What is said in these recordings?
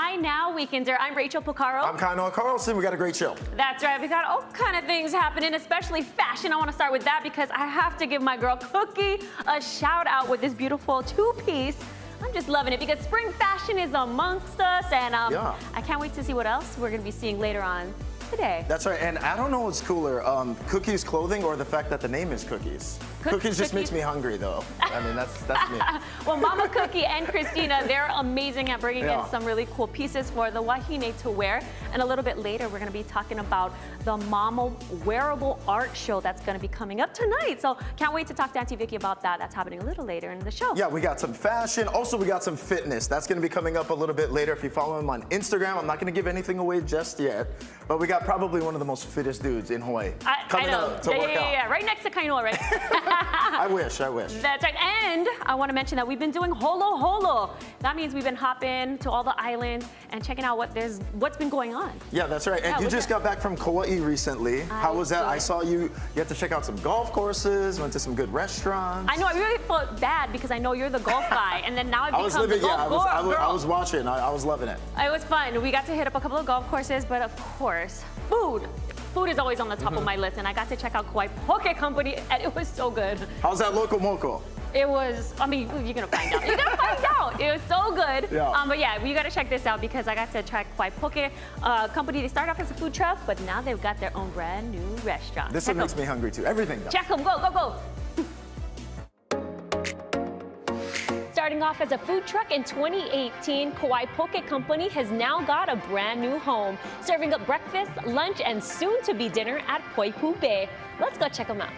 Hi Now Weekender. I'm Rachel Picaro. I'm Kyle Carlson. We got a great show. That's right. We got all kind of things happening, especially fashion. I want to start with that because I have to give my girl Cookie a shout out with this beautiful two-piece. I'm just loving it because spring fashion is amongst us, and I can't wait to see what else we're going to be seeing later on today. That's right, and I don't know what's cooler, Cookie's clothing or the fact that the name is Cookies. Cookies just makes me hungry, though. I mean, that's me. Well, Mama Cookie and Christina, they're amazing at bringing in some really cool pieces for the wahine to wear. And a little bit later, we're going to be talking about the MAMO Wearable Art Show that's going to be coming up tonight. So can't wait to talk to Aunty Vicky about that. That's happening a little later in the show. Yeah, we got some fashion. Also, we got some fitness. That's going to be coming up a little bit later. If you follow him on Instagram, I'm not going to give anything away just yet. But we got probably one of the most fittest dudes in Hawaii coming up to work out. Yeah, right next to Kainoa, right? I wish. That's right. And I want to mention that we've been doing holo holo. That means we've been hopping to all the islands and checking out what's been going on. Yeah, that's right. And you just got back from Kauai recently. How was that? I saw you had to check out some golf courses, went to some good restaurants. I know, I really felt bad because I know you're the golf guy, and then now I've become the golf girl. I was watching. I was loving it. It was fun. We got to hit up a couple of golf courses, but of course, food. Food is always on the top of my list, and I got to check out Kauai Poke Company, and it was so good. How's that loco moco? It was, I mean, you're gonna find out. You're gonna find out. It was so good. Yeah. But yeah, you gotta check this out because I got to try Kauai Poke Company. They started off as a food truck, but now they've got their own brand new restaurant. This one makes me hungry too. Everything does. Check them. Go, go, go. Starting off as a food truck in 2018, Kauai Poke Company has now got a brand new home, serving up breakfast, lunch, and soon-to-be dinner at Poipu Bay. Let's go check them out.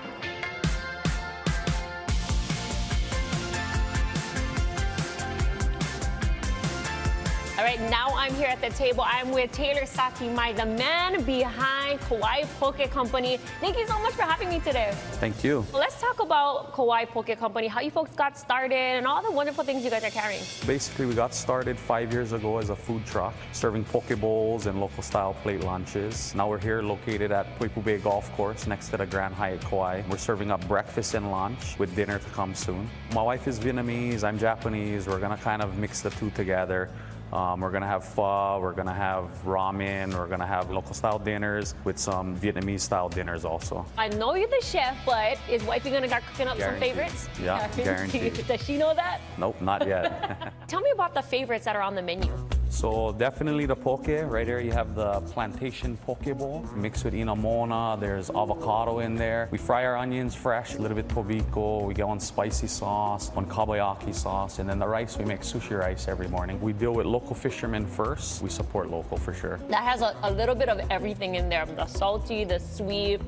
All right, now I'm here at the table. I'm with Taylor Satimai, the man behind Kauai Poke Company. Thank you so much for having me today. Thank you. Well, let's talk about Kauai Poke Company, how you folks got started, and all the wonderful things you guys are carrying. Basically, we got started 5 years ago as a food truck, serving poke bowls and local style plate lunches. Now we're here located at Poipu Bay Golf Course next to the Grand Hyatt Kauai. We're serving up breakfast and lunch with dinner to come soon. My wife is Vietnamese, I'm Japanese. We're gonna kind of mix the two together. We're gonna have pho, we're gonna have ramen, we're gonna have local style dinners with some Vietnamese style dinners also. I know you're the chef, but is wifey gonna start cooking up some favorites? Yeah, guaranteed. Does she know that? Nope, not yet. Tell me about the favorites that are on the menu. So definitely the poke. Right here you have the plantation poke bowl mixed with inamona. There's avocado in there. We fry our onions fresh, a little bit tobiko. We get one spicy sauce, one kabayaki sauce, and then the rice, we make sushi rice every morning. We deal with local fishermen first. We support local for sure. That has a little bit of everything in there. The salty, the sweet,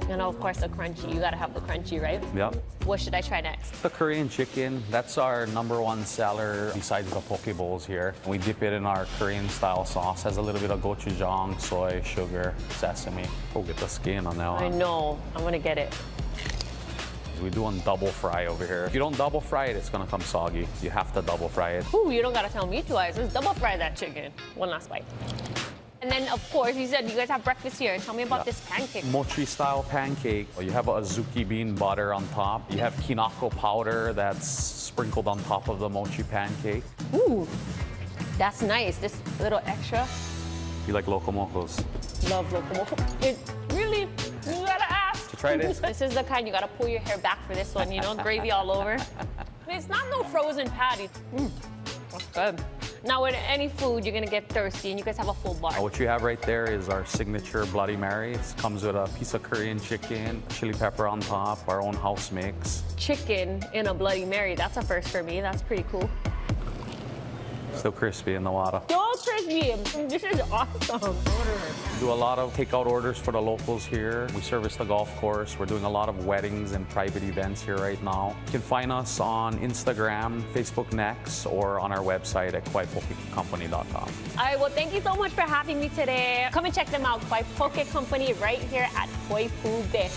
and of course the crunchy. You gotta have the crunchy, right? Yep. What should I try next? The Korean chicken, that's our #1 seller besides the poke bowls here. We dip it in our Korean style sauce. Has a little bit of gochujang, soy, sugar, sesame. Oh, get the skin on that one. I know, I'm gonna get it. We do one double fry over here. If you don't double fry it, it's gonna come soggy. You have to double fry it. Ooh, you don't gotta tell me twice. Let's double fry that chicken. One last bite. And then, of course, you said you guys have breakfast here. Tell me about this pancake. Mochi-style pancake. You have a azuki bean butter on top. You have kinako powder that's sprinkled on top of the mochi pancake. Ooh, that's nice. This little extra. You like locomocos? Love locomoco. It really, you gotta ask. To try this? This is the kind you gotta pull your hair back for this one, you know, gravy all over. It's not no frozen patty. That's good. Now, with any food, you're gonna get thirsty, and you guys have a full bar. What you have right there is our signature Bloody Mary. It comes with a piece of Korean chicken, chili pepper on top, our own house mix. Chicken in a Bloody Mary, that's a first for me. That's pretty cool. Still crispy in the water. So crispy. This is awesome. We do a lot of takeout orders for the locals here. We service the golf course. We're doing a lot of weddings and private events here right now. You can find us on Instagram, Facebook Next, or on our website at kauaipokecompany.com. All right, well, thank you so much for having me today. Come and check them out, Kauai Poke Company, right here at Poipu Bay.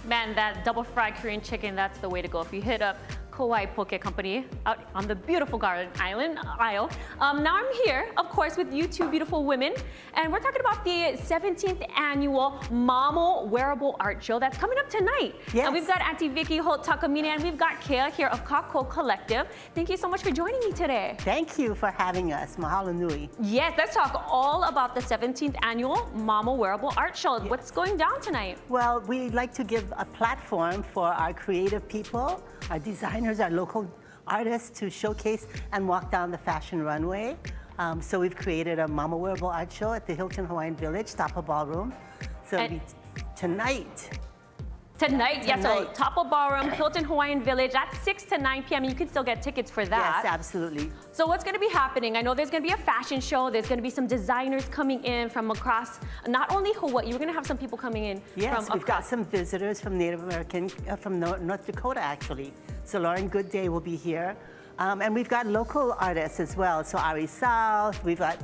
Man, that double fried Korean chicken, that's the way to go. If you hit up Kauai Poke Company out on the beautiful Garden Island Isle. Now I'm here, of course, with you two beautiful women, and we're talking about the 17th annual MAMO Wearable Art Show that's coming up tonight. Yes. And we've got Aunty Vicky Holt Takamine, and we've got Kea here of Kakou Collective. Thank you so much for joining me today. Thank you for having us. Mahalo nui. Yes, let's talk all about the 17th annual MAMO Wearable Art Show. Yes. What's going down tonight? Well, we like to give a platform for our creative people, our designers, our local artists to showcase and walk down the fashion runway. So we've created a MAMO Wearable Art Show at the Hilton Hawaiian Village, Tapa Ballroom. So tonight. Tonight, yeah, so Tapa Ballroom, Hilton Hawaiian Village, that's 6 to 9 p.m. You can still get tickets for that. Yes, absolutely. So what's going to be happening? I know there's going to be a fashion show. There's going to be some designers coming in from across, not only Hawaii, you're going to have some people coming in yes, from we've got some visitors from Native American, from North Dakota, actually. So Lauren Goodday will be here. And we've got local artists as well. So Ari South, we've got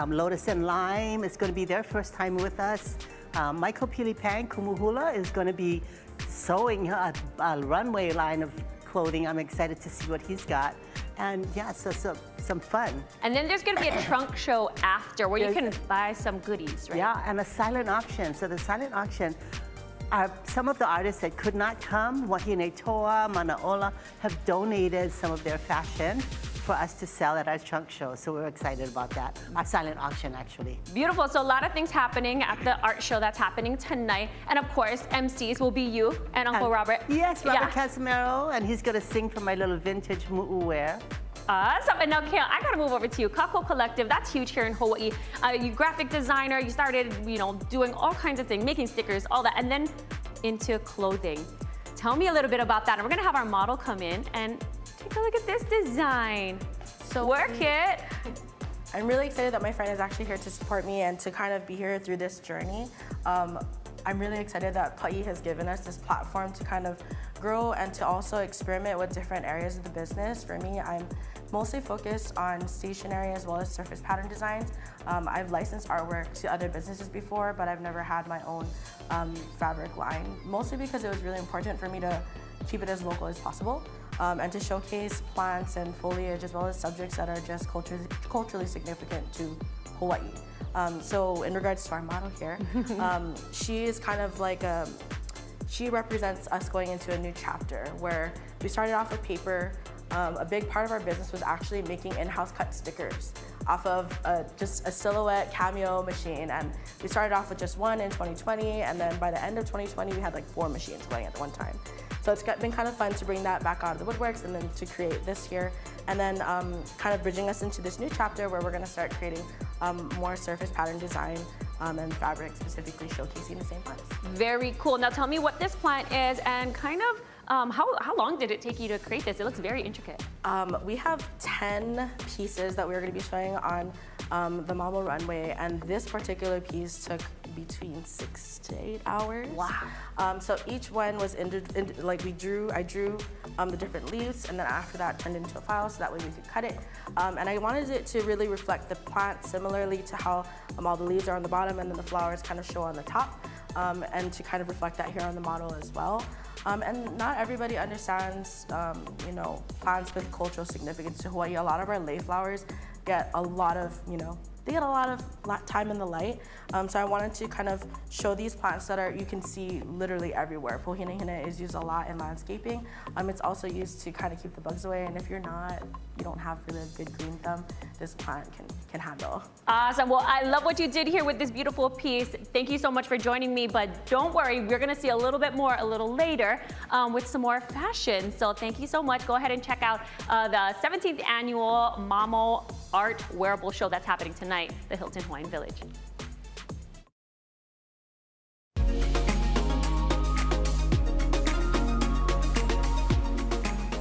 Lotus and Lime. It's going to be their first time with us. Michael Pilipang Kumuhula is going to be sewing a runway line of clothing. I'm excited to see what he's got. And yeah, so some fun. And then there's going to be a trunk show after where you can buy some goodies, right? Yeah, and a silent auction. So the silent auction, some of the artists that could not come, Wahine Toa, Manaola, have donated some of their fashion for us to sell at our trunk show. So we're excited about that. Our silent auction, actually. Beautiful. So a lot of things happening at the art show that's happening tonight. And of course, MCs will be you and Uncle Robert. Yes, Robert Casimiro, and he's going to sing for my little vintage mu'u wear. Awesome. And now, Kale, I got to move over to you. Kakou Collective, that's huge here in Hawaii. You graphic designer, you started, doing all kinds of things, making stickers, all that, and then into clothing. Tell me a little bit about that. And we're going to have our model come in and take a look at this design. So work it. I'm really excited that my friend is actually here to support me and to kind of be here through this journey. I'm really excited that Pa'i has given us this platform to kind of grow and to also experiment with different areas of the business. For me, I'm mostly focused on stationery as well as surface pattern designs. I've licensed artwork to other businesses before, but I've never had my own fabric line, mostly because it was really important for me to keep it as local as possible and to showcase plants and foliage as well as subjects that are just culturally significant to Hawaii. So in regards to our model here, she is kind of like she represents us going into a new chapter where we started off with paper. A big part of our business was actually making in-house cut stickers off of just a silhouette cameo machine. And we started off with just one in 2020, and then by the end of 2020, we had like 4 machines going at one time. So it's been kind of fun to bring that back out of the woodworks and then to create this here. And then kind of bridging us into this new chapter where we're gonna start creating more surface pattern design and fabric specifically showcasing the same plants. Very cool. Now tell me what this plant is and kind of how long did it take you to create this? It looks very intricate. We have 10 pieces that we're going to be showing on the MAMO runway, and this particular piece took between 6 to 8 hours. Wow. So each one was like I drew the different leaves, and then after that turned into a file so that way we could cut it. And I wanted it to really reflect the plant similarly to how all the leaves are on the bottom and then the flowers kind of show on the top, and to kind of reflect that here on the model as well. And not everybody understands, plants with cultural significance to Hawaii. A lot of our lei flowers get a lot of, they get a lot of time in the light. So I wanted to kind of show these plants that you can see literally everywhere. Pohinahina is used a lot in landscaping. It's also used to kind of keep the bugs away. And if you don't have really a good green thumb, this plant can handle. Awesome. Well, I love what you did here with this beautiful piece. Thank you so much for joining me, but don't worry, we're gonna see a little bit more a little later with some more fashion. So thank you so much. Go ahead and check out the 17th annual MAMO Art Wearable Show that's happening tonight, the Hilton Hawaiian Village.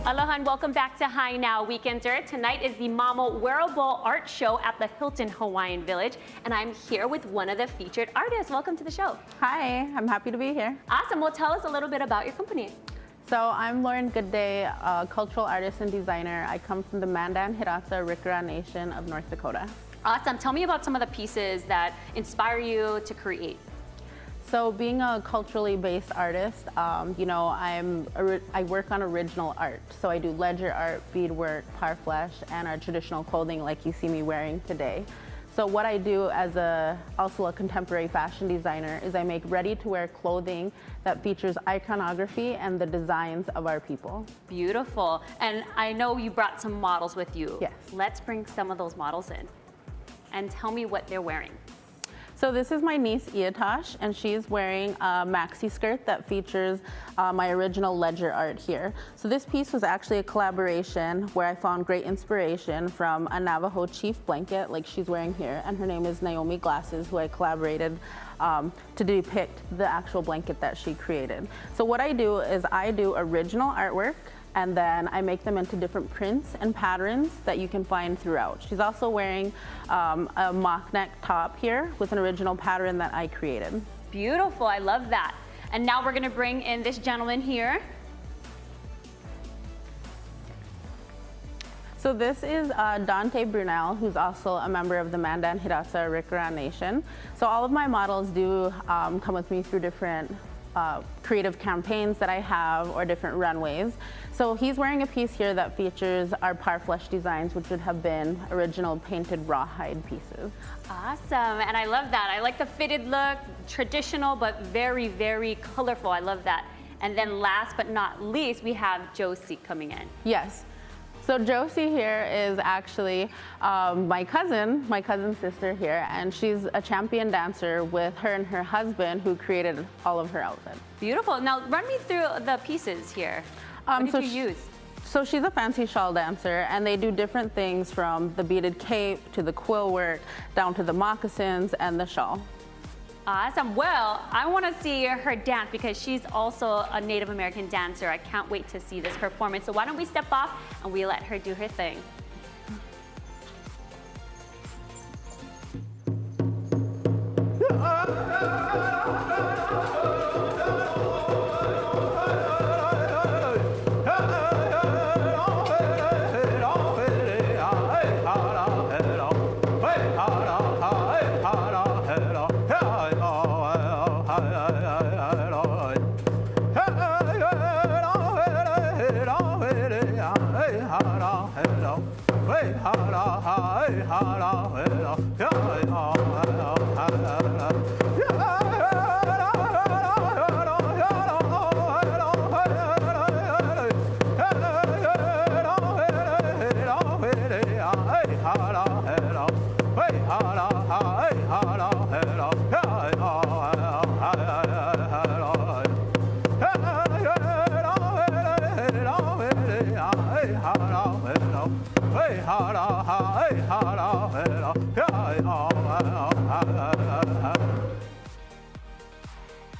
Aloha and welcome back to Hi Now Weekender. Tonight is the MAMO Wearable Art Show at the Hilton Hawaiian Village, and I'm here with one of the featured artists. Welcome to the show. Hi, I'm happy to be here. Awesome. Well, tell us a little bit about your company. So I'm Lauren Goodday, a cultural artist and designer. I come from the Mandan Hidatsa Rikara Nation of North Dakota. Awesome. Tell me about some of the pieces that inspire you to create. So being a culturally based artist, you know, I work on original art. So I do ledger art, beadwork, parfleche, and our traditional clothing like you see me wearing today. So what I do as also a contemporary fashion designer is I make ready-to-wear clothing that features iconography and the designs of our people. Beautiful. And I know you brought some models with you. Yes. Let's bring some of those models in and tell me what they're wearing. So this is my niece Iatosh, and she's wearing a maxi skirt that features my original ledger art here. So this piece was actually a collaboration where I found great inspiration from a Navajo chief blanket like she's wearing here, and her name is Naomi Glasses, who I collaborated to depict the actual blanket that she created. So what I do is I do original artwork, and then I make them into different prints and patterns that you can find throughout. She's also wearing a mock neck top here with an original pattern that I created. Beautiful, I love that. And now we're gonna bring in this gentleman here. So this is Dante Brunel, who's also a member of the Mandan Hidatsa Rikara Nation. So all of my models do come with me through different creative campaigns that I have or different runways. So he's wearing a piece here that features our parfleche designs, which would have been original painted rawhide pieces. Awesome, and I love that. I like the fitted look, traditional, but very, very colorful. I love that. And then last but not least, we have Josie coming in. Yes. So Josie here is actually my cousin's sister here, and she's a champion dancer with her and her husband who created all of her outfits. Beautiful. Now run me through the pieces here. What did you use? So she's a fancy shawl dancer, and they do different things from the beaded cape to the quill work down to the moccasins and the shawl. Awesome. Well, I want to see her dance because she's also a Native American dancer. I can't wait to see this performance. So why don't we step off and we let her do her thing.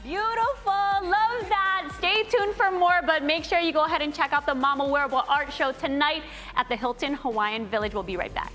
Beautiful, love that. Stay tuned for more, but make sure you go ahead and check out the MAMO Wearable Art Show tonight at the Hilton Hawaiian Village. We'll be right back.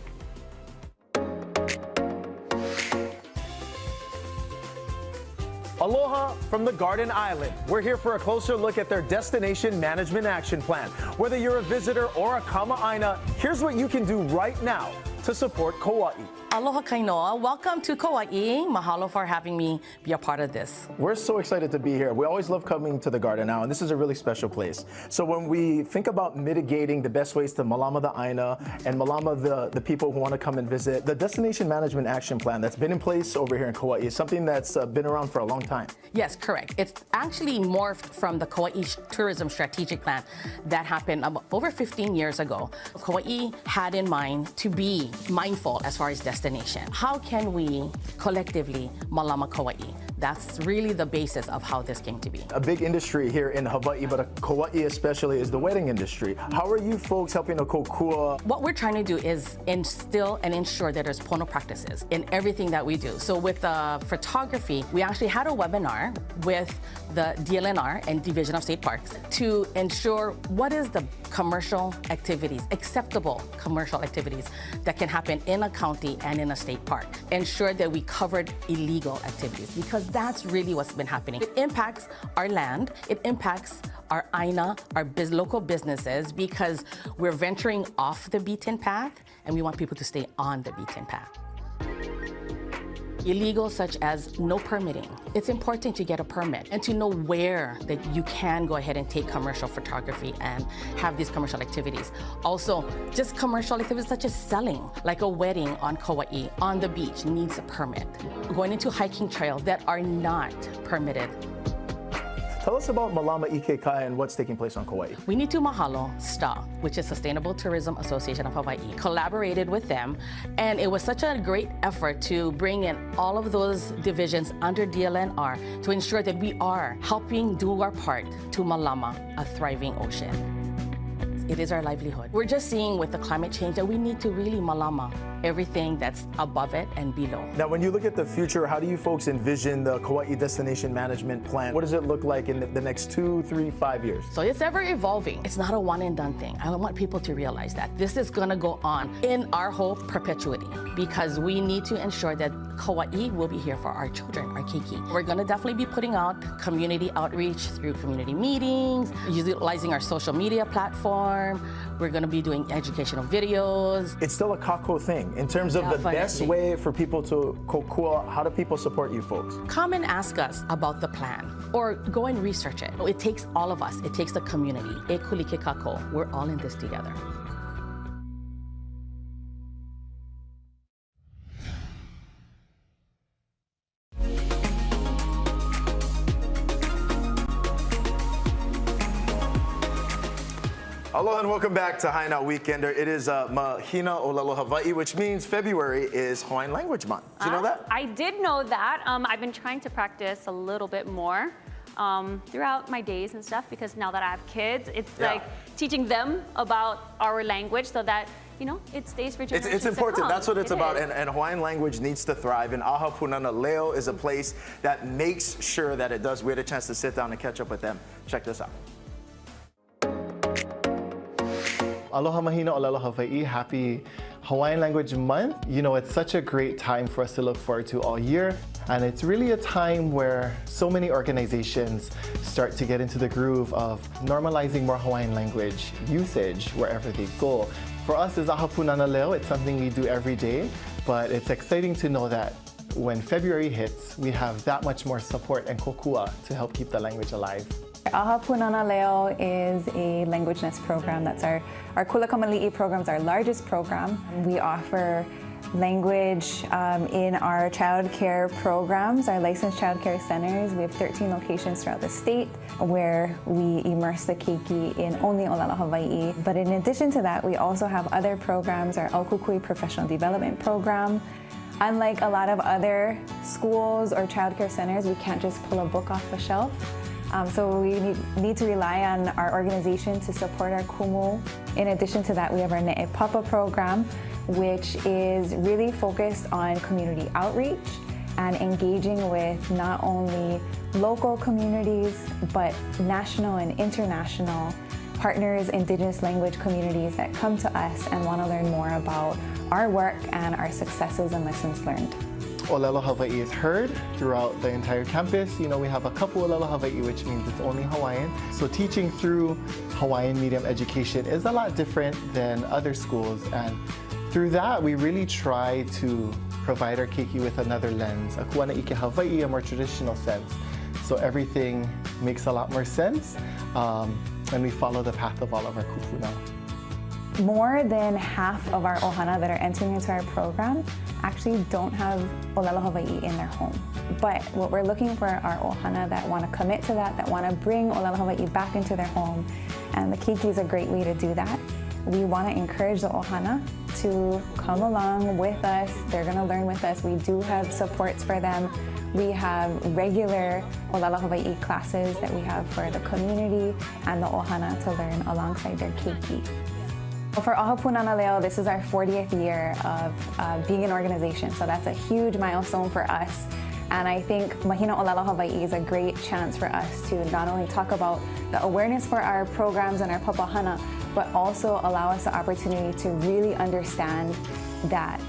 Aloha from the Garden Island. We're here for a closer look at their Destination Management Action Plan. Whether you're a visitor or a kama'aina, here's what you can do right now to support Kauai. Aloha kainoa. Welcome to Kauai. Mahalo for having me be a part of this. We're so excited to be here. We always love coming to the Garden now, and this is a really special place. So when we think about mitigating the best ways to malama the aina and malama the people who want to come and visit, the Destination Management Action Plan that's been in place over here in Kauai is something that's been around for a long time. Yes, correct. It's actually morphed from the Kauai Tourism Strategic Plan that happened over 15 years ago. Kauai had in mind to be mindful as far as destination. How can we collectively malama Kauai? That's really the basis of how this came to be. A big industry here in Hawaii, but Kauai especially, is the wedding industry. How are you folks helping to kokua? What we're trying to do is instill and ensure that there's pono practices in everything that we do. So with photography, we actually had a webinar with the DLNR and Division of State Parks to ensure what is the commercial activities, acceptable commercial activities that can happen in a county and in a state park. Ensure that we covered illegal activities, because that's really what's been happening. It impacts our land, it impacts our aina, our local businesses, because we're venturing off the beaten path and we want people to stay on the beaten path. illegal such as no permitting. It's important to get a permit and to know where that you can go ahead and take commercial photography and have these commercial activities. Also, just commercial activities such as selling, like a wedding on Kauai, on the beach, needs a permit. Going into hiking trails that are not permitted. Tell us about Malama Ikekai and what's taking place on Kauai. We need to mahalo STA, which is Sustainable Tourism Association of Hawaii, collaborated with them, and it was such a great effort to bring in all of those divisions under DLNR to ensure that we are helping do our part to Malama, a thriving ocean. It is our livelihood. We're just seeing with the climate change that we need to really Malama everything that's above it and below. Now, when you look at the future, how do you folks envision the Kauai Destination Management Plan? What does it look like in the next 2, 3, 5 years? So it's ever evolving. It's not a one and done thing. I want people to realize that this is gonna go on in our whole perpetuity because we need to ensure that Kauai will be here for our children, our keiki. We're gonna definitely be putting out community outreach through community meetings, utilizing our social media platform. We're gonna be doing educational videos. It's still a Kakou thing. In terms of the best way for people to kokua, how do people support you folks? Come and ask us about the plan or go and research it. It takes all of us. It takes the community. E kulike Kakou. We're all in this together. Aloha and welcome back to Haina Weekender. It is Mahina Olelo Hawaii, which means February is Hawaiian Language Month. Did you know that? I did know that. I've been trying to practice a little bit more throughout my days and stuff because now that I have kids, it's like teaching them about our language so that it stays for generations. It's important. That's what it's about. Is. And Hawaiian language needs to thrive. And Aha Punana Leo is a place that makes sure that it does. We had a chance to sit down and catch up with them. Check this out. Aloha Mahina Olelo Hawaii. Happy Hawaiian Language Month. It's such a great time for us to look forward to all year. And it's really a time where so many organizations start to get into the groove of normalizing more Hawaiian language usage wherever they go. For us as Aha Punana Leo, it's something we do every day, but it's exciting to know that when February hits, we have that much more support and kokua to help keep the language alive. Aha Punana Leo is a languageness program. That's our Kula Kamali'i program is our largest program. We offer language in our child care programs, our licensed child care centers. We have 13 locations throughout the state where we immerse the keiki in only Olelo Hawaii. But in addition to that, we also have other programs, our Aukukui Professional Development Program. Unlike a lot of other schools or child care centers, we can't just pull a book off the shelf. So we need to rely on our organization to support our kumu. In addition to that, we have our Ne'epapa program, which is really focused on community outreach and engaging with not only local communities, but national and international partners, indigenous language communities that come to us and want to learn more about our work and our successes and lessons learned. Olelo Hawaii is heard throughout the entire campus. We have a couple Olelo Hawaii, which means it's only Hawaiian. So teaching through Hawaiian medium education is a lot different than other schools. And through that, we really try to provide our keiki with another lens, a kuana ike Hawaii, a more traditional sense. So everything makes a lot more sense, and we follow the path of all of our kupuna. More than half of our ohana that are entering into our program actually don't have Olelo Hawaii in their home. But what we're looking for are ohana that want to commit to that want to bring Olelo Hawaii back into their home. And the keiki is a great way to do that. We want to encourage the ohana to come along with us. They're going to learn with us. We do have supports for them. We have regular Olelo Hawaii classes that we have for the community and the ohana to learn alongside their keiki. For Aha Punana Leo, this is our 40th year of being an organization, so that's a huge milestone for us. And I think Mahina Olelo Hawaii is a great chance for us to not only talk about the awareness for our programs and our papahana, but also allow us the opportunity to really understand that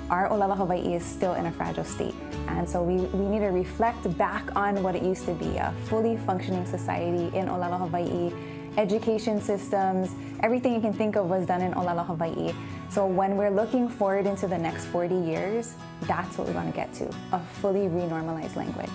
our Olelo Hawaii is still in a fragile state. And so we need to reflect back on what it used to be, a fully functioning society in Olelo Hawaii, education systems, everything you can think of was done in Olelo, Hawaii. So when we're looking forward into the next 40 years, that's what we want to get to, a fully renormalized language.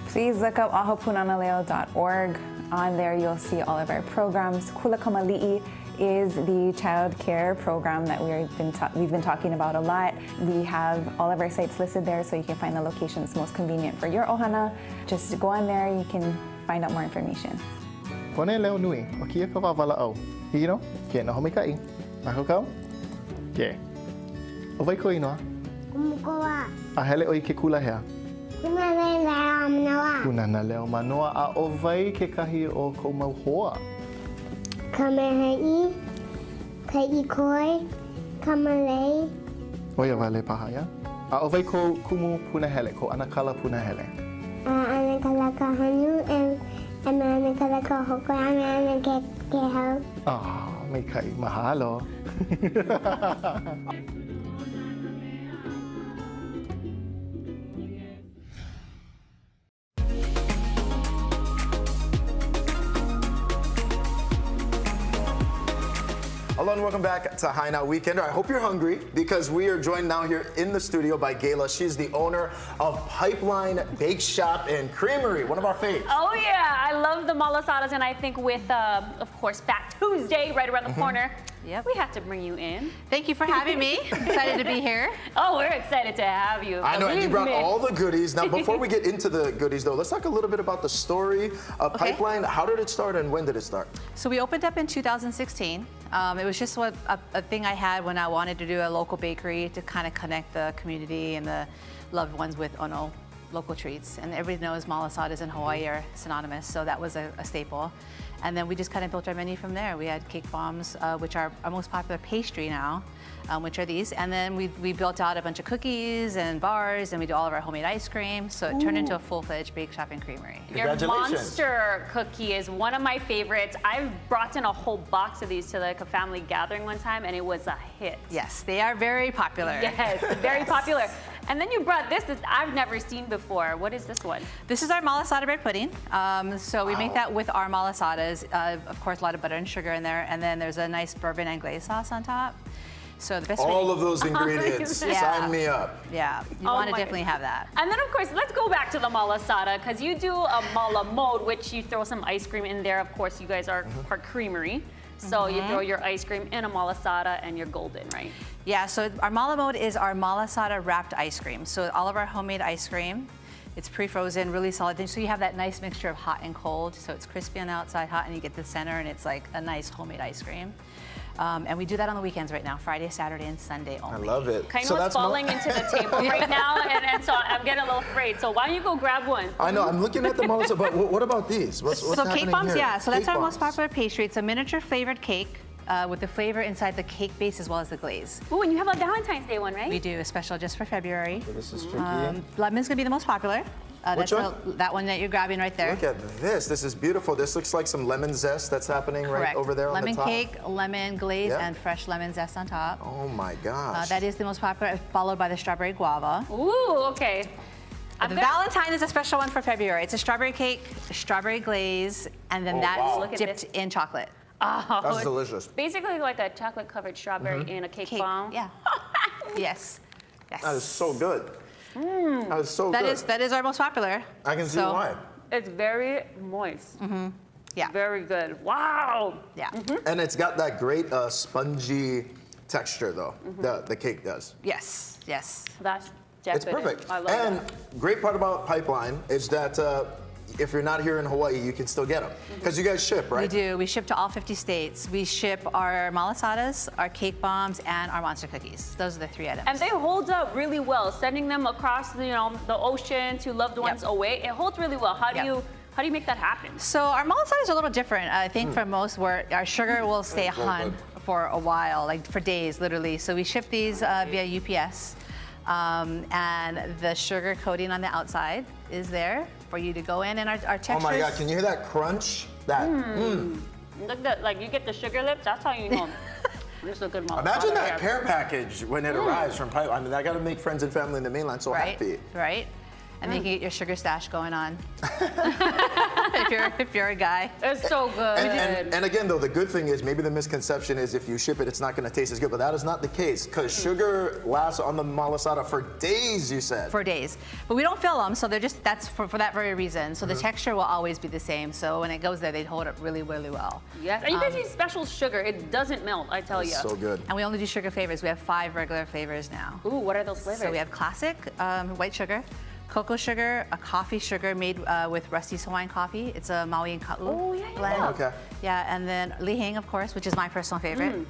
Please look up ahopunanaleo.org. On there, you'll see all of our programs. Kula Kamali'i is the child care program that we've been talking about a lot. We have all of our sites listed there, so you can find the locations most convenient for your ohana. Just go on there, you can find out more information. Kone leo nui, o kia ka wawala au. Hino, kia na homikai. Ako kau? Ke. O vai ko inoa? Kumukoa. A hele o I ke kula hea. Kunana leo manoa. Kunana leo manoa a o vai ke kahi o ko mau hoa. Kamehei, Kaikoi, Kamalei. Oia wale paha ya. A o vai ko kumu punahele, ko anakala punahele. Anakala kahanu and anakala kahoko and anakala. Ah, may kai mahalo. Hello and welcome back to High Now Weekender. I hope you're hungry because we are joined now here in the studio by Gayla. She's the owner of Pipeline Bakeshop and Creamery, one of our faves. Oh yeah, I love the malasadas, and I think with, of course, Fat Tuesday right around the corner, we have to bring you in. Thank you for having me. Excited to be here. Oh, we're excited to have you. I know, and you brought all the goodies. Now, before we get into the goodies, though, let's talk a little bit about the story of Pipeline. How did it start and when did it start? So we opened up in 2016. It was just a thing I had when I wanted to do a local bakery to kind of connect the community and the loved ones with local treats. And everybody knows malasadas in Hawaii are synonymous, so that was a staple. And then we just kind of built our menu from there. We had cake bombs, which are our most popular pastry now, which are these. And then we built out a bunch of cookies and bars, and we do all of our homemade ice cream. So it turned into a full-fledged bake shop and creamery. Your monster cookie is one of my favorites. I've brought in a whole box of these to like a family gathering one time, and it was a hit. Yes, they are very popular. Yes, very popular. And then you brought this that I've never seen before. What is this one? This is our malasada bread pudding. So we make that with our malasadas. Of course, a lot of butter and sugar in there. And then there's a nice bourbon and glaze sauce on top. So the best all of those ingredients. Sign me up. Yeah, you want to definitely have that. And then, of course, let's go back to the malasada, because you do a mala mode, which you throw some ice cream in there. Of course, you guys are part creamery. So you throw your ice cream in a malasada and you're golden, right? Yeah, so our mala mode is our malasada wrapped ice cream. So all of our homemade ice cream, it's pre-frozen, really solid. So you have that nice mixture of hot and cold. So it's crispy on the outside, hot, and you get the center, and it's like a nice homemade ice cream. And we do that on the weekends right now, Friday, Saturday, and Sunday only. I love it. Kaino's falling into the table right now, and so I'm getting a little afraid. So why don't you go grab one? I know, I'm looking at the malasada, but what about these? What's so cake bombs, here? Yeah, so that's our most popular pastry. It's a miniature flavored cake with the flavor inside the cake base as well as the glaze. Oh, and you have a Valentine's Day one, right? We do, a special just for February. So this is tricky. Lemon's gonna be the most popular. Which one? That one that you're grabbing right there. Look at this. This is beautiful. This looks like some lemon zest that's happening right over there on the top. Lemon cake, lemon glaze, and fresh lemon zest on top. Oh my gosh. That is the most popular, followed by the strawberry guava. Ooh, okay. The Valentine is a special one for February. It's a strawberry cake, strawberry glaze, and then that's dipped in chocolate. Oh, that's delicious. Basically like a chocolate-covered strawberry in a cake bomb. Yeah. Yes. Yes. That is so good. That is so good. That is our most popular. I can see why. It's very moist. Yeah. Very good. Wow. Yeah. And it's got that great spongy texture, though. The cake does. Yes. Yes. That's It's definite. perfect. I love and that. great part about Pipeline is that if you're not here in Hawaii, you can still get them. Because you guys ship, right? We do. We ship to all 50 states. We ship our malasadas, our cake bombs, and our monster cookies. Those are the 3 items. And they hold up really well. Sending them across the ocean to loved ones away, it holds really well. How do you make that happen? So our malasadas are a little different. I think for most, where our sugar will stay on for a while, like for days, literally. So we ship these via UPS. And the sugar coating on the outside is there for you to go in, and our textures. Oh my God, can you hear that crunch? That, Look at like you get the sugar lips, that's how you know. This is a good Imagine that care package when it arrives from Pipeline. I mean, I got to make friends and family in the mainland so happy. Right. And then you can get your sugar stash going on. if you're a guy. It's so good. And again, though, the good thing is maybe the misconception is if you ship it, it's not going to taste as good. But that is not the case because sugar lasts on the malasada for days, you said. For days. But we don't fill them, so they're just, that's for that very reason. So the texture will always be the same. So when it goes there, they hold up really, really well. Yes. And you guys use special sugar. It doesn't melt, I tell you. So good. And we only do sugar flavors. We have 5 regular flavors now. Ooh, what are those flavors? So we have classic white sugar, cocoa sugar, a coffee sugar made with Rusty's Hawaiian coffee. It's a Maui and Kakou blend. Okay. Yeah, and then liheng, of course, which is my personal favorite.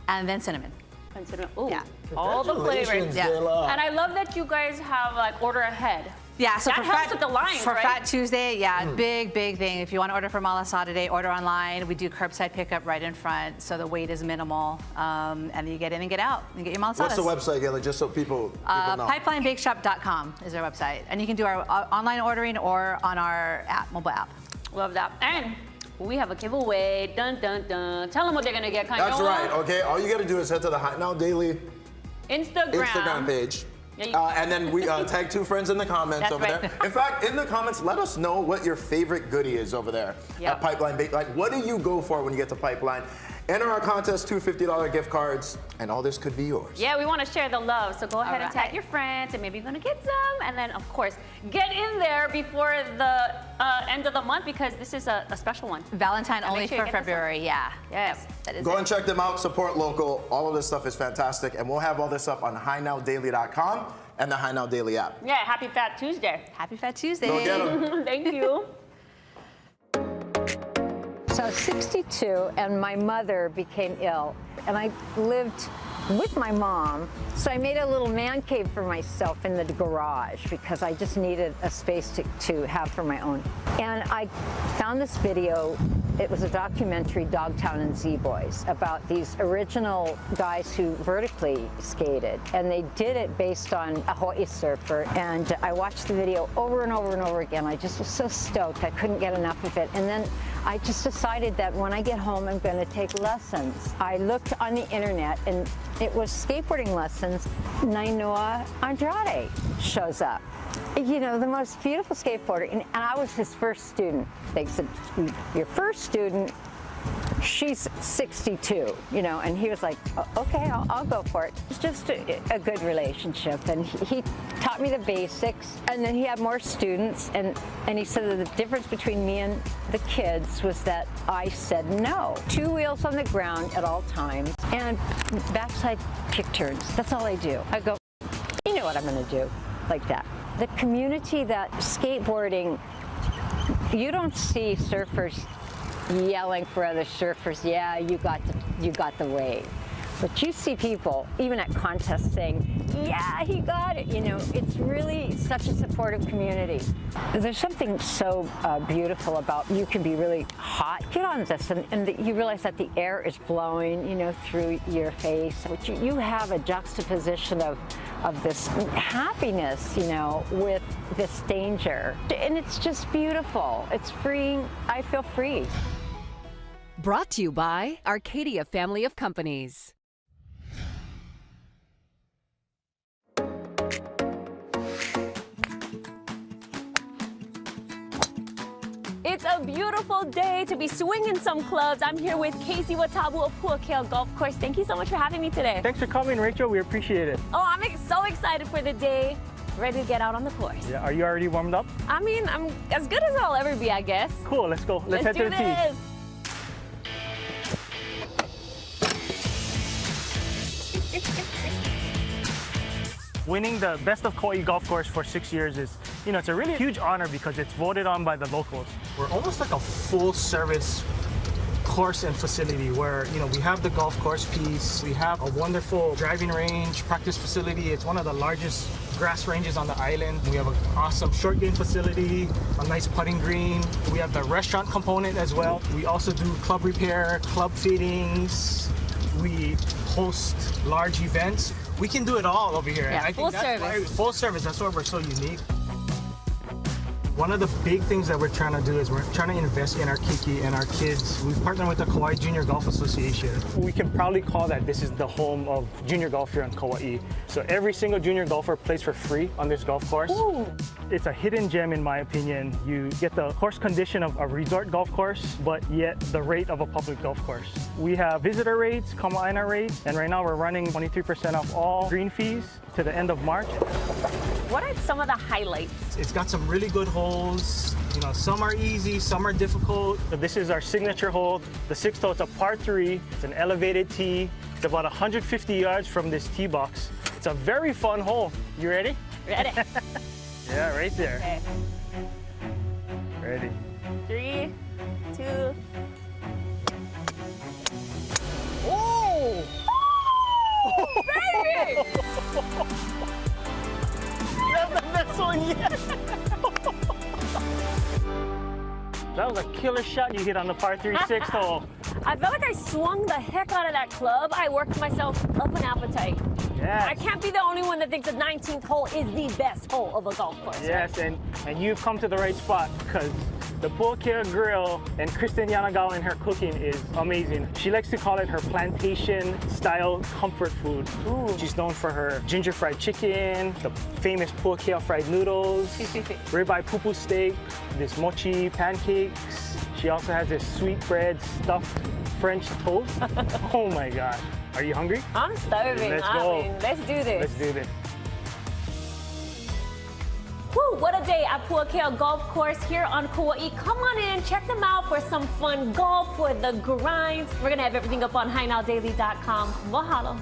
And then cinnamon. And cinnamon. Ooh, Yeah. all the flavors. Congratulations, Yeah. Gayla. And I love that you guys have like order ahead. Yeah, so that for helps with the lines, for right? Fat Tuesday, yeah, big thing. If you want to order for malasada today, order online. We do curbside pickup right in front, so the wait is minimal, and you get in and get out and get your malasadas. What's the website, Gayla, just so people know? Pipelinebakeshop.com is our website, and you can do our online ordering or on our app, mobile app. Love that. And we have a giveaway. Dun, dun, dun. Tell them what they're going to get, Kanye. That's right, okay? All you got to do is head to the High Now Daily Instagram page. Yeah, and then we tag 2 friends in the comments That's over right. there. In fact, in the comments, let us know what your favorite goodie is over there Yep. at Pipeline Bake. Like, what do you go for when you get to Pipeline? Enter our contest, 2 $50 gift cards, and all this could be yours. Yeah, we want to share the love. So go ahead and tag right. your friends, and maybe you're going to get some. And then, of course, get in there before the end of the month because this is a special one. Valentine And only make sure for you get this one. February, yeah. Yes. That is Go it. and check them out, support local. All of this stuff is fantastic, and we'll have all this up on HighNowDaily.com and the High Now Daily app. Yeah, happy Fat Tuesday. Happy Fat Tuesday. Go get 'em. Thank you. So 62, and my mother became ill, and I lived with my mom. So I made a little man cave for myself in the garage because I just needed a space to have for my own. And I found this video. It was a documentary, Dogtown and Z-Boys, about these original guys who vertically skated. And they did it based on a Hawaii surfer. And I watched the video over and over and over again. I just was so stoked. I couldn't get enough of it. And then I just decided that when I get home, I'm going to take lessons. I looked on the internet, and it was skateboarding lessons. Nainoa Andrade shows up. You know, the most beautiful skateboarder, and I was his first student. They said, your first student, she's 62, you know, and he was like, okay, I'll go for it. It's just a good relationship, and he taught me the basics, and then he had more students, and he said that the difference between me and the kids was that I said no. 2 wheels on the ground at all times, and backside kick turns. That's all I do. I go, you know what I'm gonna do, like that. The community that skateboarding, you don't see surfers yelling for other surfers, yeah, you got the wave. But you see people, even at contests, saying, yeah, he got it. You know, it's really such a supportive community. There's something so beautiful about you can be really hot. Get on this, and you realize that the air is blowing, you know, through your face. But you have a juxtaposition of this happiness, you know, with this danger. And it's just beautiful. It's freeing. I feel free. Brought to you by Arcadia Family of Companies. It's a beautiful day to be swinging some clubs. I'm here with Casey Watabu of Puakea Golf Course. Thank you so much for having me today. Thanks for coming, Rachel. We appreciate it. Oh, I'm so excited for the day. Ready to get out on the course. Yeah, are you already warmed up? I mean, I'm as good as I'll ever be, I guess. Cool, let's go. Let's head to do the tee. this. Winning the Best of Kauai golf course for 6 years is, you know, it's a really huge honor because it's voted on by the locals. We're almost like a full service course and facility where, you know, we have the golf course piece, we have a wonderful driving range, practice facility. It's one of the largest grass ranges on the island. We have an awesome short game facility, a nice putting green. We have the restaurant component as well. We also do club repair, club fittings. We host large events. We can do it all over here. Yeah, I full think that's service. Full service, that's why we're so unique. One of the big things that we're trying to do is we're trying to invest in our Kiki and our kids. We've partnered with the Kauai Junior Golf Association. We can proudly call that this is the home of junior golf here in Kauai. So every single junior golfer plays for free on this golf course. Ooh. It's a hidden gem in my opinion. You get the course condition of a resort golf course, but yet the rate of a public golf course. We have visitor rates, Kama Aina rates, and right now we're running 23% off all green fees to the end of March. What are some of the highlights? It's got some really good holes. You know, some are easy, some are difficult. So this is our signature hole, the 6th hole. It's a par 3. It's an elevated tee. It's about 150 yards from this tee box. It's a very fun hole. You ready? Ready. Yeah, right there. Okay. Ready. 3, 2. Oh! Oh, baby! That's the best one yet. That was a killer shot you hit on the par 3 6th hole. I felt like I swung the heck out of that club. I worked myself up an appetite. Yes. I can't be the only one that thinks the 19th hole is the best hole of a golf course. Yes, right? and you've come to the right spot because the Pokea Grill and Kristen Yanagawa and her cooking is amazing. She likes to call it her plantation style comfort food. Ooh. She's known for her ginger fried chicken, the famous Pokea fried noodles, ribeye pupu steak, this mochi pancakes. She also has this sweet bread stuffed French toast. Oh my God. Are you hungry? I'm starving. Let's go. I mean, let's do this. Let's do this. Woo, what a day at Puakea Golf Course here on Kauai. Come on in, check them out for some fun golf, for the grinds. We're gonna have everything up on HiNowDaily.com. Mahalo.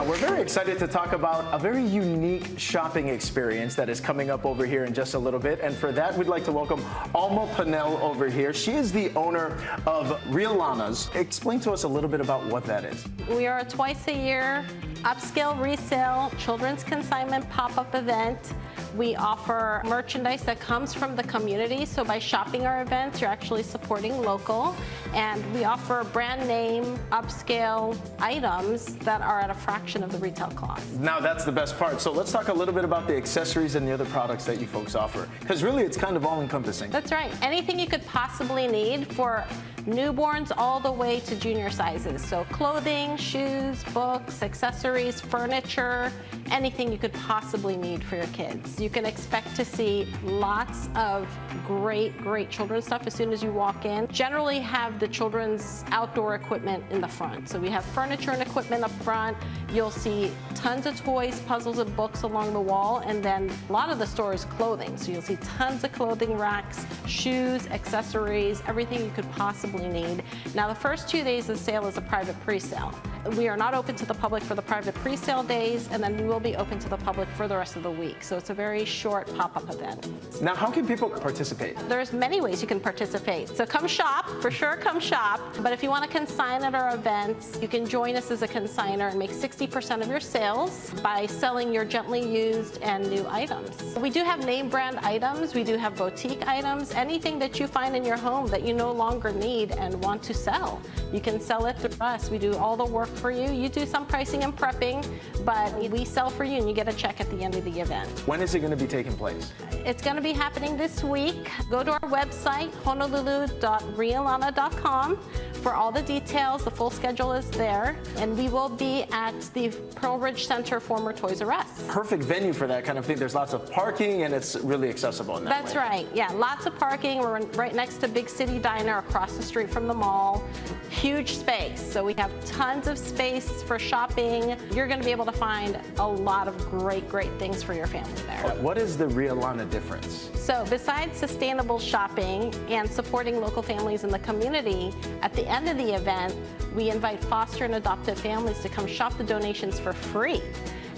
We're very excited to talk about a very unique shopping experience that is coming up over here in just a little bit. And for that, we'd like to welcome Alma Pinnell over here. She is the owner of Real Lanas. Explain to us a little bit about what that is. We are a twice-a-year upscale resale children's consignment pop-up event. We offer merchandise that comes from the community, so by shopping our events, you're actually supporting local. And we offer brand name, upscale items that are at a fraction of the retail cost. Now that's the best part. So let's talk a little bit about the accessories and the other products that you folks offer. Because really it's kind of all-encompassing. That's right. Anything you could possibly need for newborns all the way to junior sizes. So clothing, shoes, books, accessories, furniture, anything you could possibly need for your kids. You can expect to see lots of great children's stuff as soon as you walk in. Generally have the children's outdoor equipment in the front. So we have furniture and equipment up front. You'll see tons of toys, puzzles, and books along the wall. And then a lot of the store is clothing. So you'll see tons of clothing racks, shoes, accessories, everything you could possibly need. Now the first 2 days of sale is a private pre-sale. We are not open to the public for the private pre-sale days, and then we will be open to the public for the rest of the week. So it's a very short pop-up event. Now, how can people participate? There's many ways you can participate. So come shop, for sure come shop. But if you want to consign at our events, you can join us as a consigner and make 60% of your sales by selling your gently used and new items. We do have name brand items. We do have boutique items. Anything that you find in your home that you no longer need and want to sell, you can sell it through us. We do all the work for you. You do some pricing and prepping, but we sell for you and you get a check at the end of the event. When is it going to be taking place? It's going to be happening this week. Go to our website, honolulu.reallana.com for all the details. The full schedule is there. And we will be at the Pearl Ridge Center, former Toys R Us. Perfect venue for that kind of thing. There's lots of parking and it's really accessible in that That's way. right. Yeah, lots of parking. We're right next to Big City Diner across the street from the mall. Huge space. So we have tons of space for shopping. You're going to be able to find a lot of great things for your family there. What is the Real Lana difference? So besides sustainable shopping and supporting local families in the community, at the end of the event, we invite foster and adoptive families to come shop the donations for free.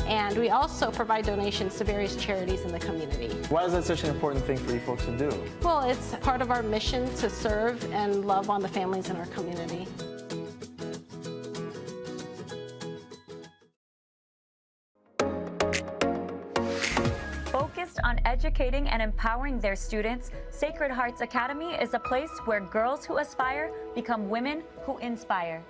And we also provide donations to various charities in the community. Why is that such an important thing for you folks to do? Well, it's part of our mission to serve and love on the families in our community. Focused on educating and empowering their students, Sacred Hearts Academy is a place where girls who aspire become women who inspire.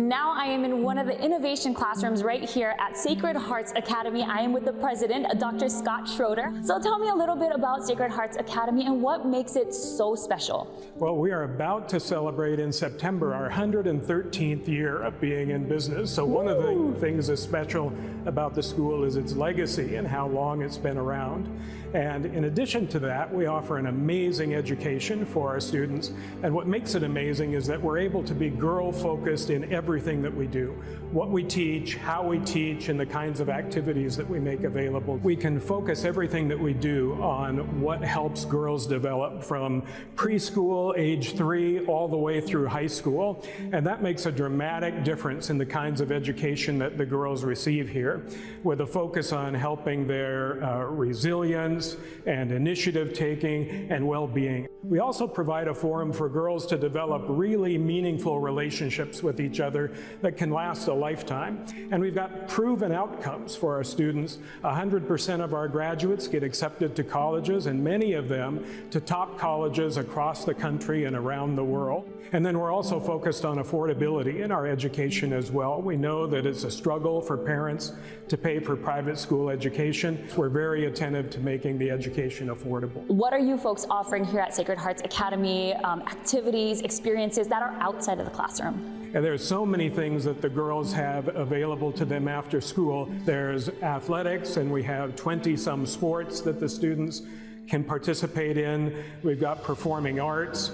Now I am in one of the innovation classrooms right here at Sacred Hearts Academy. I am with the president, Dr. Scott Schroeder. So tell me a little bit about Sacred Hearts Academy and what makes it so special. Well, we are about to celebrate in September our 113th year of being in business. So one of the things that's special about the school is its legacy and how long it's been around. And in addition to that, we offer an amazing education for our students. And what makes it amazing is that we're able to be girl-focused in everything that we do. What we teach, how we teach, and the kinds of activities that we make available. We can focus everything that we do on what helps girls develop from preschool, age 3, all the way through high school. And that makes a dramatic difference in the kinds of education that the girls receive here, with a focus on helping their resilience and initiative taking and well-being. We also provide a forum for girls to develop really meaningful relationships with each other that can last a lifetime. And we've got proven outcomes for our students. 100% of our graduates get accepted to colleges, and many of them to top colleges across the country and around the world. And then we're also focused on affordability in our education as well. We know that it's a struggle for parents to pay for private school education. We're very attentive to making the education affordable. What are you folks offering here at Sacred Hearts Academy, activities, experiences that are outside of the classroom? And there's so many things that the girls have available to them after school. There's athletics, and we have 20-some sports that the students can participate in. We've got performing arts,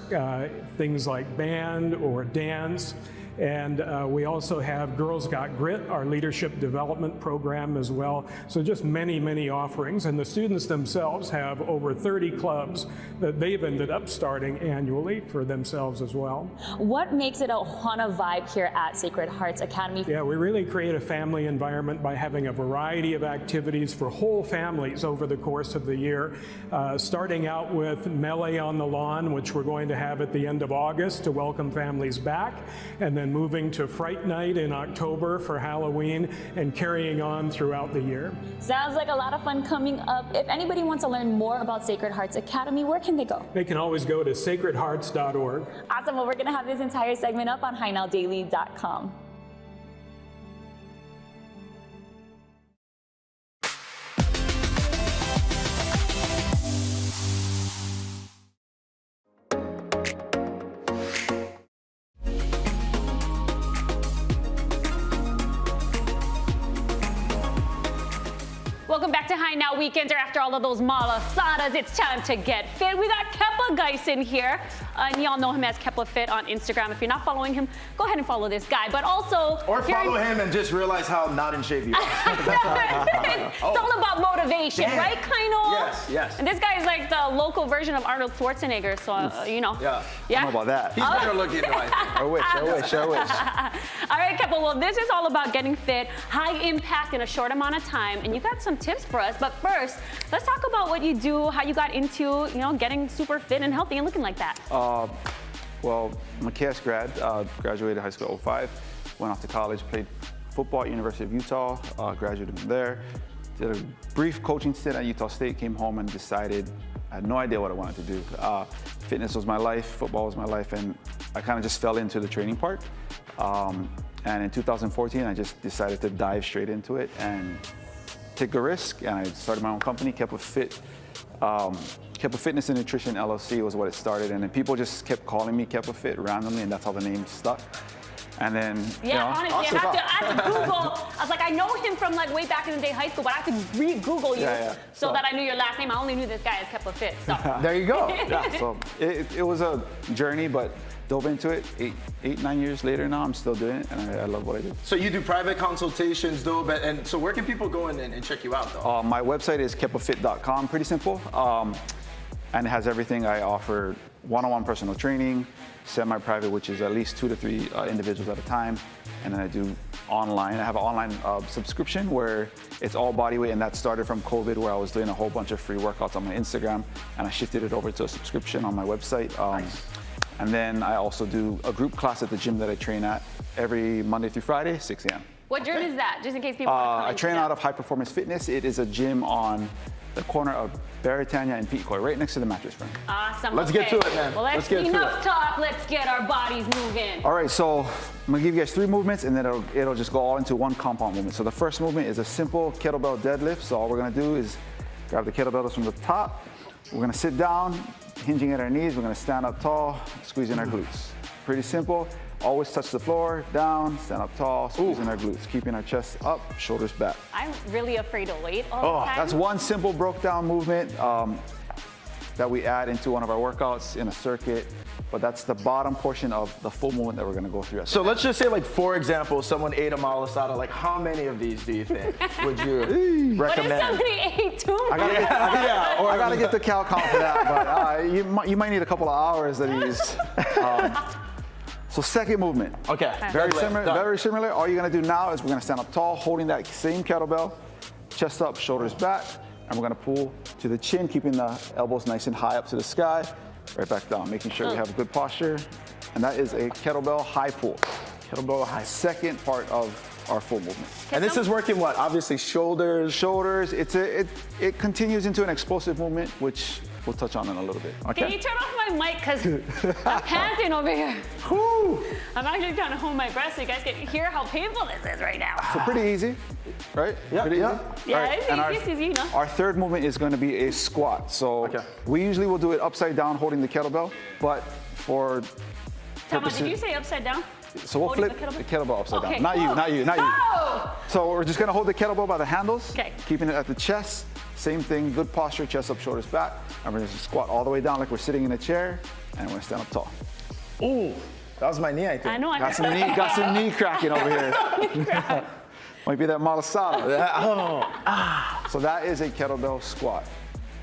things like band or dance. And we also have Girls Got Grit, our leadership development program as well. So just many, many offerings. And the students themselves have over 30 clubs that they've ended up starting annually for themselves as well. What makes it a Ohana vibe here at Sacred Hearts Academy? Yeah, we really create a family environment by having a variety of activities for whole families over the course of the year. Starting out with Melee on the Lawn, which we're going to have at the end of August to welcome families back. And then moving to Fright Night in October for Halloween, and carrying on throughout the year. Sounds like a lot of fun coming up. If anybody wants to learn more about Sacred Hearts Academy, where can they go? They can always go to sacredhearts.org. Awesome. Well, we're going to have this entire segment up on HighNowDaily.com. Welcome back to High Now Weekends, or after all of those malasadas, it's time to get fit. We got Kepa Gaison here, and y'all know him as Kepa Fit on Instagram. If you're not following him, go ahead and follow this guy. But also, or follow him and just realize how not in shape you are. It's all about motivation, right, Kaino? Yes, yes. And this guy is like the local version of Arnold Schwarzenegger, so you know. Yeah. Yeah. I don't know about that. He's better looking than I think. I wish. All right, Kepa, well, this is all about getting fit, high impact in a short amount of time, and you got some tips for us. But first, let's talk about what you do, how you got into, getting super fit and healthy and looking like that. Well, I'm a KS grad, graduated high school in 2005, went off to college, played football at University of Utah, graduated from there, did a brief coaching stint at Utah State, came home and decided, I had no idea what I wanted to do. Fitness was my life, football was my life, and I kind of just fell into the training part. And in 2014, I just decided to dive straight into it and take a risk, and I started my own company, Kepa Fit. Kepa Fitness and Nutrition LLC was what it started, and then people just kept calling me Kepa Fit randomly, and that's how the name stuck. And then, honestly, I had to Google. I was like, I know him from like way back in the day, high school, but I had to re-Google you so that I knew your last name. I only knew this guy as Kepa Fit. So there you go. Yeah, so it was a journey, but dove into it. 9 years later now, I'm still doing it, and I love what I do. So you do private consultations, though, and so where can people go in and check you out, though? My website is kepafit.com, pretty simple, and it has everything. I offer one-on-one personal training, semi-private, which is at least 2 to 3 individuals at a time, and then I do online. I have an online subscription where it's all body weight, and that started from COVID, where I was doing a whole bunch of free workouts on my Instagram, and I shifted it over to a subscription on my website. Nice. And then I also do a group class at the gym that I train at every Monday through Friday, 6 a.m. What gym is that? Just in case people want to come I and train check out of High Performance Fitness. It is a gym on the corner of Baritania and Petecoy, right next to the mattress firm. Awesome. Let's get to it, man. Well, Let's get to enough it. talk. Let's get our bodies moving. All right, so I'm gonna give you guys 3 movements and then it'll just go all into one compound movement. So the first movement is a simple kettlebell deadlift. So all we're gonna do is grab the kettlebells from the top. We're gonna sit down, hinging at our knees. We're gonna stand up tall, squeezing our glutes. Pretty simple. Always touch the floor, down, stand up tall, squeezing our glutes, keeping our chest up, shoulders back. I'm really afraid to wait all the time. That's one simple broke down movement that we add into one of our workouts in a circuit, but that's the bottom portion of the full movement that we're gonna go through. So let's just say, like, for example, someone ate a malasada. Like, how many of these do you think would you recommend? What if somebody ate too I much? gotta get the cal count for that, but you might need a couple of hours of these. So second movement. Okay. Very similar. All you're gonna do now is we're gonna stand up tall, holding that same kettlebell, chest up, shoulders back, and we're gonna pull to the chin, keeping the elbows nice and high up to the sky, right back down, making sure we have a good posture. And that is a kettlebell high pull. Kettlebell high. Second part of our full movement. And this is working what? Obviously shoulders. Shoulders. It continues into an explosive movement, which we'll touch on in a little bit. Can you turn off my mic? Because I'm panting over here. I'm actually trying to hold my breath so you guys can hear how painful this is right now. So pretty easy, right? Yeah. Pretty easy. Yeah, All right, it's and easy, you know. Our third movement is going to be a squat. So we usually will do it upside down holding the kettlebell, but for Tama, did you say upside down? So we'll Holding flip the the kettlebell upside Okay. down. Not you. Oh! So we're just gonna hold the kettlebell by the handles, Okay. keeping it at the chest. Same thing, good posture, chest up, shoulders back. And we're gonna squat all the way down like we're sitting in a chair, and we're gonna stand up tall. Ooh, that was my knee, I think. I know. Got some knee cracking over here. Might be that malasada. So that is a kettlebell squat.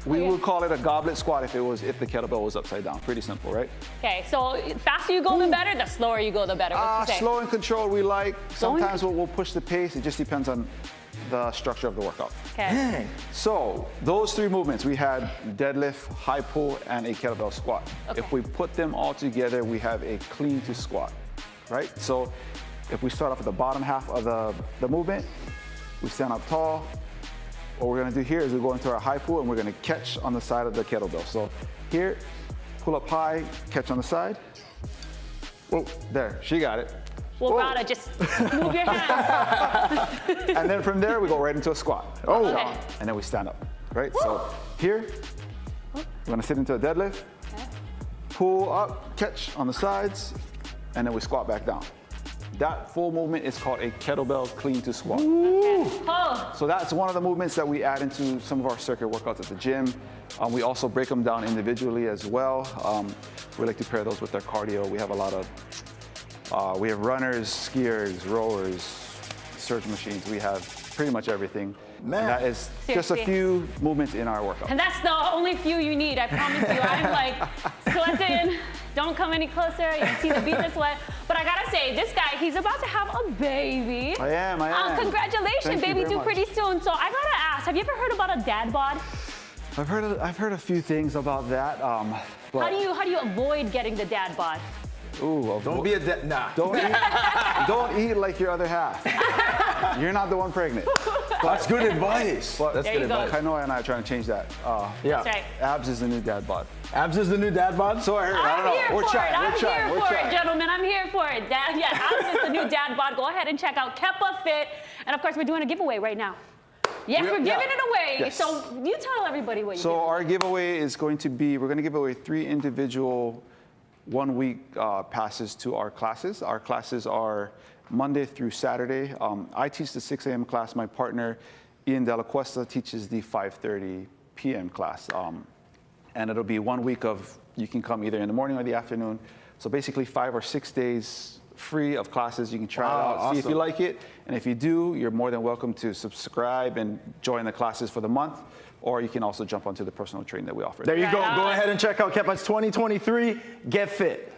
We would call it a goblet squat if the kettlebell was upside down. Pretty simple, right? Okay, so faster you go, the better. The slower you go, the better. What you say? Slow and controlled we like. Sometimes we'll push the pace. It just depends on the structure of the workout. Okay. So those 3 movements, we had deadlift, high pull, and a kettlebell squat. Okay. If we put them all together, we have a clean to squat, right? So if we start off at the bottom half of the movement, we stand up tall. What we're gonna do here is we go into our high pull and we're gonna catch on the side of the kettlebell. So here, pull up high, catch on the side. Whoa, there, she got it. Well, Rada, just move your hands. And then from there, we go right into a squat. Okay. And then we stand up, right? So here, we're gonna sit into a deadlift, pull up, catch on the sides, and then we squat back down. That full movement is called a kettlebell clean to squat. Oh. So that's one of the movements that we add into some of our circuit workouts at the gym. We also break them down individually as well. We like to pair those with our cardio. We have a lot of, we have runners, skiers, rowers, surge machines. We have pretty much everything. Man. And that is just a Seriously. few movements in our workout. And that's the only few you need, I promise you. I'm like sweating. Don't come any closer. You can see the beads of sweat. But I gotta say, this guy, he's about to have a baby. I am. Congratulations, Thank you baby very due much. pretty soon. So I gotta ask, have you ever heard about a dad bod? I've heard a few things about that. But How do you avoid getting the dad bod? Ooh, Don't be a nah. Don't eat like your other half. You're not the one pregnant. That's good advice. That's There you good go. advice. Kainoa and I are trying to change that. Yeah. That's right. Abs is the new dad bod. Abs is the new dad bod? So I heard. I I'm don't know. here We're for trying. it. We're I'm trying. here We're for it, trying. gentlemen. I'm here for it. Abs is the new dad bod. Go ahead and check out Kepa Fit. And of course, we're doing a giveaway right now. Yes, we're giving it away. Yes. So you tell everybody what you So our giveaway is going to be, we're going to give away 3 individual 1-week passes to our classes. Our classes are Monday through Saturday. I teach the 6 a.m. class. My partner, Ian Della Cuesta, teaches the 5:30 p.m. class. And it'll be 1 week of, you can come either in the morning or the afternoon. So basically 5 or 6 days free of classes. You can try it out, see if you like it. And if you do, you're more than welcome to subscribe and join the classes for the month. Or you can also jump onto the personal training that we offer. There you go. Go ahead and check out Kepa's 2023 Get Fit.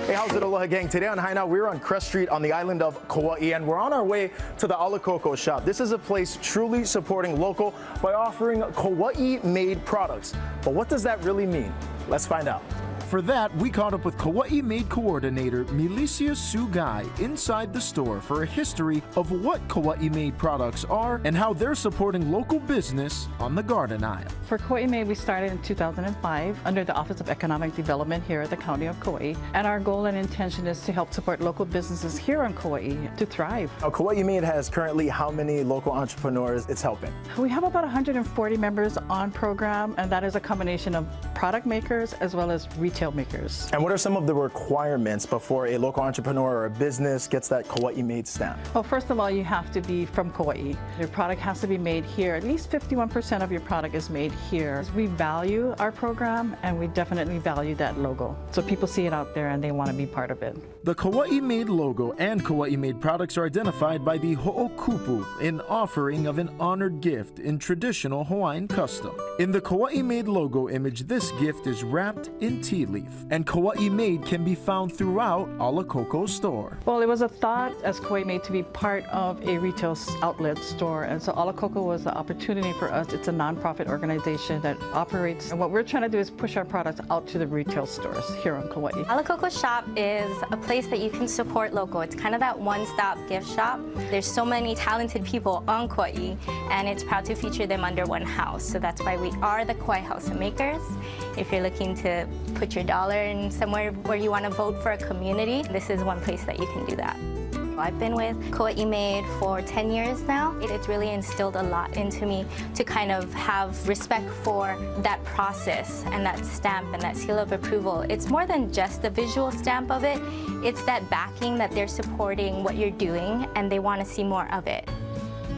Hey, how's it, Aloha gang? Today on High Now, we're on Crest Street on the island of Kauai, and we're on our way to the Ala Coco shop. This is a place truly supporting local by offering Kauai-made products. But what does that really mean? Let's find out. For that, we caught up with Kauai Made coordinator Milicia Sugai inside the store for a history of what Kauai Made products are and how they're supporting local business on the garden aisle. For Kauai Made, we started in 2005 under the Office of Economic Development here at the County of Kauai. And our goal and intention is to help support local businesses here on Kauai to thrive. Now, Kauai Made has currently how many local entrepreneurs it's helping? We have about 140 members on program, and that is a combination of product makers as well as retail makers. And what are some of the requirements before a local entrepreneur or a business gets that Kauai Made stamp? Well, first of all, you have to be from Kauai. Your product has to be made here. At least 51% of your product is made here. We value our program, and we definitely value that logo. So people see it out there and they want to be part of it. The Kauai Made logo and Kauai Made products are identified by the ho'okupu, an offering of an honored gift in traditional Hawaiian custom. In the Kauai Made logo image, this gift is wrapped in tea leaf, and Kauai Made can be found throughout Ala Koko's store. Well, it was a thought as Kauai Made to be part of a retail outlet store, and so Ala Koko was the opportunity for us. It's a nonprofit organization that operates, and what we're trying to do is push our products out to the retail stores here on Kauai. Ala Koko Shop is a place that you can support local. It's kind of that one-stop gift shop. There's so many talented people on Kauai, and it's proud to feature them under one house. So that's why we are the Kauai House of Makers. If you're looking to put your dollar in somewhere where you want to vote for a community, this is one place that you can do that. I've been with Kauai Made for 10 years now. It's really instilled a lot into me to kind of have respect for that process and that stamp and that seal of approval. It's more than just the visual stamp of it. It's that backing that they're supporting what you're doing and they want to see more of it.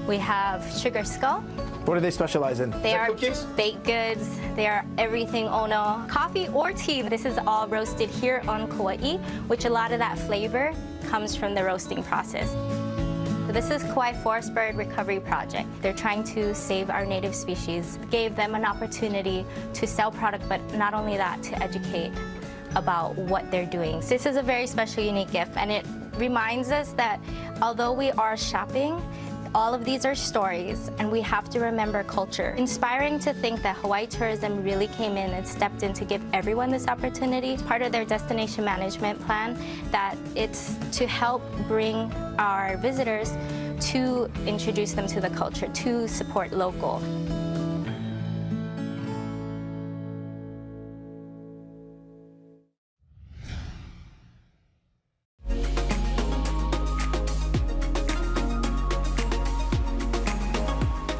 We have Sugar Skull. What do they specialize in? They are baked goods. They are everything Ono. Coffee or tea. This is all roasted here on Kauai, which a lot of that flavor comes from the roasting process. So this is Kauai Forest Bird Recovery Project. They're trying to save our native species. Gave them an opportunity to sell product, but not only that, to educate about what they're doing. So this is a very special, unique gift, and it reminds us that although we are shopping, all of these are stories, and we have to remember culture. Inspiring to think that Hawaii Tourism really came in and stepped in to give everyone this opportunity. It's part of their destination management plan, that it's to help bring our visitors to introduce them to the culture, to support local.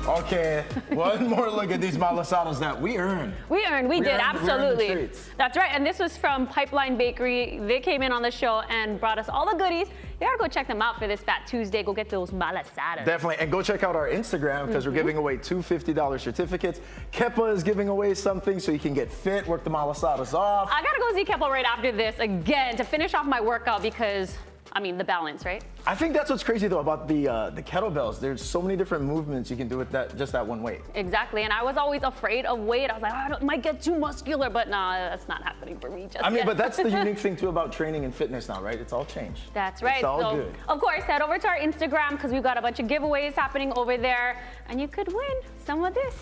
Okay, one more look at these malasadas that we earned. We did, absolutely. That's right, and this was from Pipeline Bakery. They came in on the show and brought us all the goodies. You gotta go check them out for this Fat Tuesday. Go get those malasadas. Definitely, and go check out our Instagram because we're giving away 2 $50 certificates. Kepa is giving away something so you can get fit, work the malasadas off. I gotta go see Kepa right after this again to finish off my workout because, I mean, the balance, right? I think that's what's crazy though about the kettlebells. There's so many different movements you can do with just that one weight. Exactly, and I was always afraid of weight. I was like, oh, it might get too muscular, but nah, that's not happening for me just yet. But that's the unique thing too about training and fitness now, right? It's all changed. That's right. It's all good. Of course, head over to our Instagram because we've got a bunch of giveaways happening over there, and you could win some of this.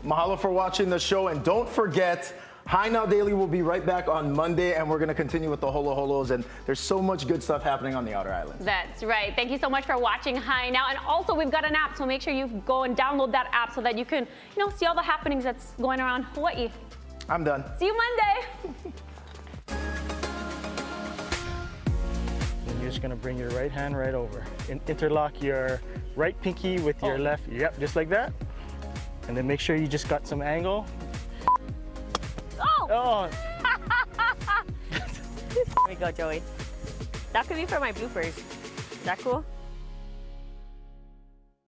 Mahalo for watching the show, and don't forget, Hi Now Daily will be right back on Monday, and we're going to continue with the Holo Holos, and there's so much good stuff happening on the Outer Islands. That's right. Thank you so much for watching Hi Now, and also we've got an app, so make sure you go and download that app so that you can, see all the happenings that's going around Hawaii. I'm done. See you Monday. And you're just gonna bring your right hand right over and interlock your right pinky with your left. Yep, just like that. And then make sure you just got some angle. Oh! There we go, Joey. That could be for my bloopers. Is that cool?